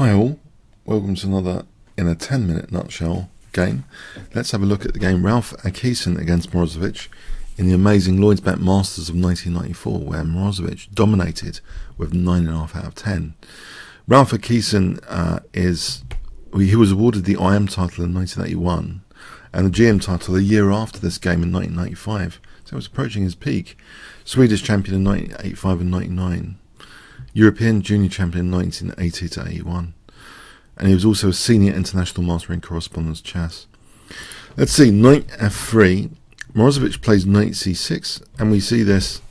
Hi all, welcome to another in a 10-minute nutshell game. Let's have a look at the game Ralf Akesson against Morozevich in the amazing Lloydsbet Masters of 1994, where Morozevich dominated with 9.5 out of 10. Ralf Akesson he was awarded the IM title in 1981 and the GM title a year after this game in 1995, so he was approaching his peak. Swedish champion in 1985 and 99. European Junior Champion in 1980 to 81, and he was also a Senior International Master in Correspondence Chess. Let's see, Knight F3, Morozevich plays Knight C6, and we see this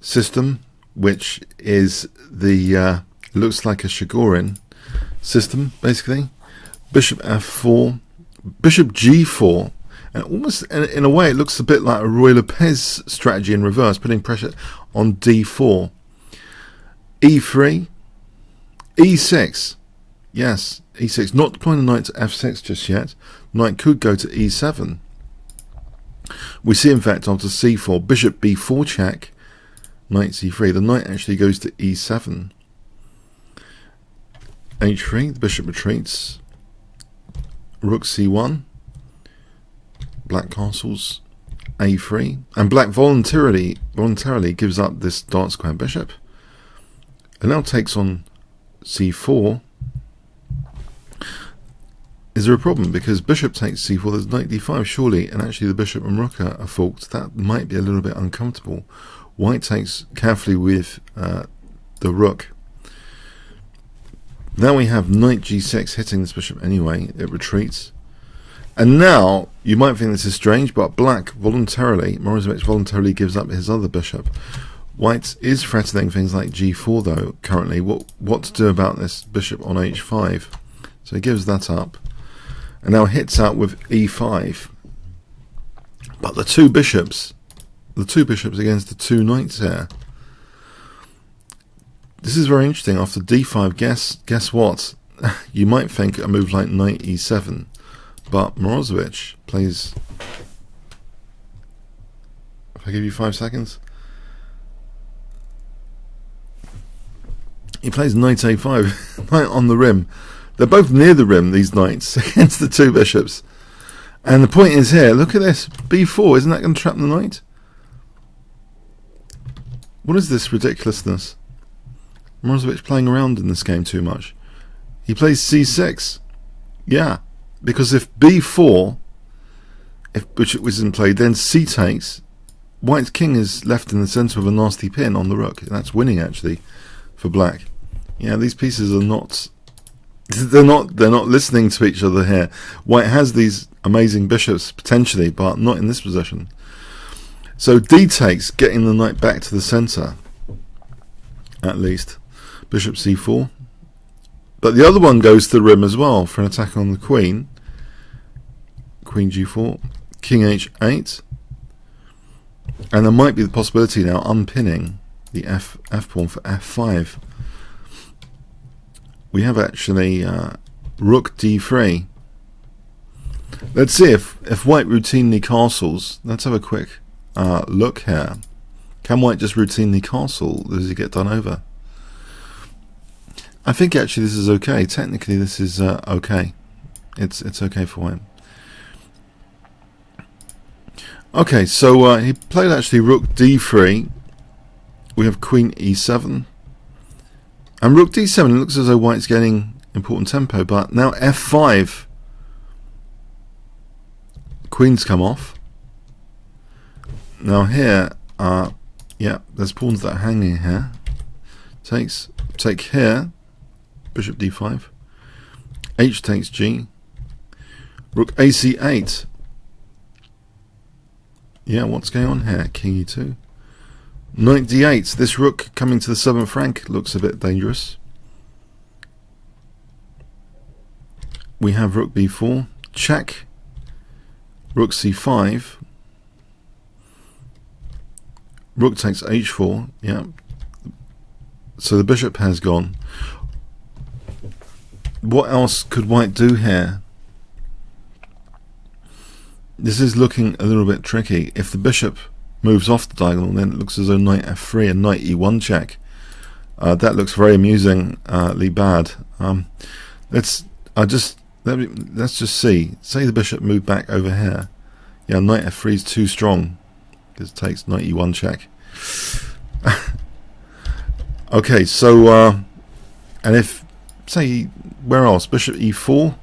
system, which is the looks like a Chigorin system, basically. Bishop F4, Bishop G4, and almost in a way it looks a bit like a Roy Lopez strategy in reverse, putting pressure on D4. E3, E6, yes, E6, not deploying the knight to F6 just yet. Knight could go to E7. We see in fact after C4, Bishop B4 check, Knight C3, the knight actually goes to E7. H3, the bishop retreats, Rook C1, black castles, A3, and black voluntarily gives up this dark square bishop. And now takes on c4. Is there a problem? Because bishop takes c4, there's knight d5 surely, and actually the bishop and rook are forked. That might be a little bit uncomfortable. White takes carefully with the rook. Now we have knight g6 hitting this bishop anyway. It retreats. And now, you might think this is strange, but black Morozevich voluntarily gives up his other bishop. White is threatening things like g4 though currently. What to do about this bishop on h5? So he gives that up and now hits out with e5. But the two bishops against the two knights here. This is very interesting. After d5, guess what? You might think a move like knight e7, but Morozevich plays, if I give you 5 seconds, he plays knight a5, knight on the rim. They're both near the rim, these knights, against the two bishops. And the point is here, look at this, b4, isn't that going to trap the knight? What is this ridiculousness? Morozevich playing around in this game too much. He plays c6. Yeah, because if b4, if bishop isn't played, then c takes, white's king is left in the centre of a nasty pin on the rook. That's winning actually for black. Yeah, these pieces are not they're not listening to each other here. White has these amazing bishops potentially, but not in this position. So d takes, getting the knight back to the centre at least. Bishop c4. But the other one goes to the rim as well for an attack on the queen. Queen g4, king h8. And there might be the possibility now unpinning the f pawn for f5. We have actually rook d3. Let's see if white routinely castles. Let's have a quick look here. Can white just routinely castle? Does he get done over? I think actually this is okay. Technically this is okay. It's okay for white. Okay, so he played actually rook d3. We have queen e7 and rook d7. It looks as though white's gaining important tempo, but now f5. Queen's come off. Now here, yeah, there's pawns that are hanging here. Take here, bishop d5. H takes g. Rook ac8. Yeah, what's going on here? King e2. Knight d8. This rook coming to the 7th rank looks a bit dangerous. We have rook b4. Check. Rook c5. Rook takes h4. Yeah. So the bishop has gone. What else could white do here? This is looking a little bit tricky. If the bishop moves off the diagonal, then it looks as though knight f3 and knight e1 check. That looks very amusingly bad. Let's just see. Say the bishop moved back over here. Yeah, knight f3 is too strong. This takes knight e1 check. Okay, so and if, say, where else? Bishop e4,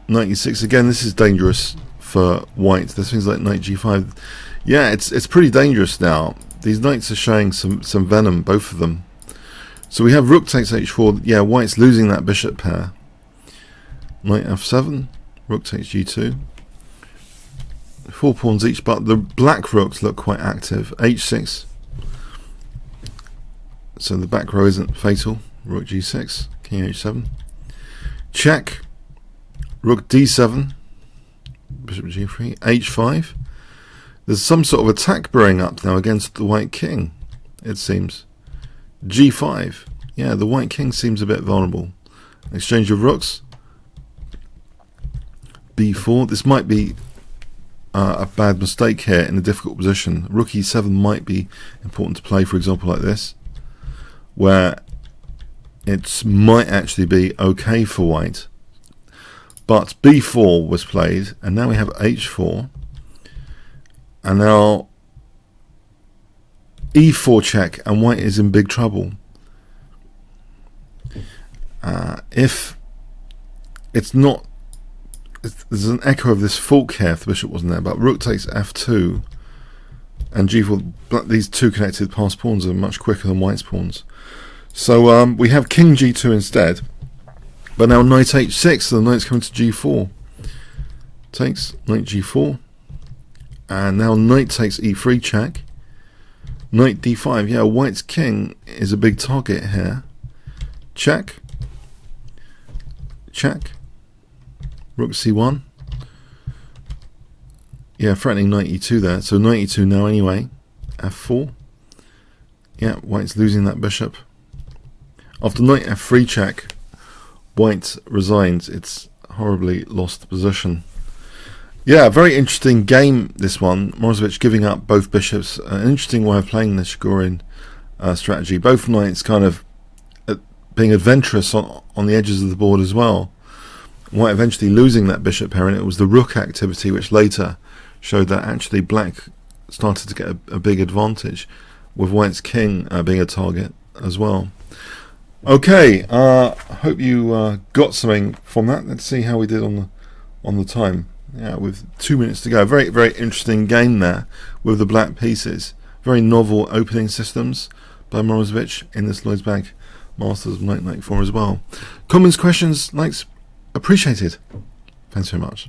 knight e6. Again, this is dangerous for white. There's things like knight g5. Yeah, it's pretty dangerous now. These knights are showing some venom, both of them. So we have rook takes h4. Yeah, white's losing that bishop pair. Knight f7, rook takes g2. 4 pawns each, but the black rooks look quite active. h6. So the back row isn't fatal. Rook g6, king h7. Check. Rook d7. Bishop g3. h5. There's some sort of attack brewing up now against the white king, it seems. g5. Yeah, the white king seems a bit vulnerable. Exchange of rooks. b4. This might be a bad mistake here in a difficult position. Rook e7 might be important to play, for example, like this, where it might actually be okay for white. But b4 was played, and now we have h4. And now e4 check, and white is in big trouble. If it's not, there's an echo of this fork here if the bishop wasn't there, but rook takes f2 and g4, these two connected pass pawns are much quicker than white's pawns. So we have king g2 instead, but now knight h6, so the knight's coming to g4. Takes, knight g4. And now knight takes e3 check. Knight d5. Yeah, white's king is a big target here. Check. Check. Rook c1. Yeah, threatening knight e2 there. So knight e2 now anyway. f4. Yeah, white's losing that bishop. After knight f3 check, white resigns. It's horribly lost position. Yeah, very interesting game, this one. Morozevich giving up both bishops. An interesting way of playing the Chigorin strategy. Both knights kind of being adventurous on the edges of the board as well. White eventually losing that bishop pair, and it was the rook activity which later showed that actually black started to get a big advantage, with white's king being a target as well. Okay, hope you got something from that. Let's see how we did on the time. Yeah, with 2 minutes to go. Very, very interesting game there with the black pieces. Very novel opening systems by Morozevich in this Lloyd's Bank Masters of 1994 as well. Comments, questions, likes, appreciated. Thanks very much.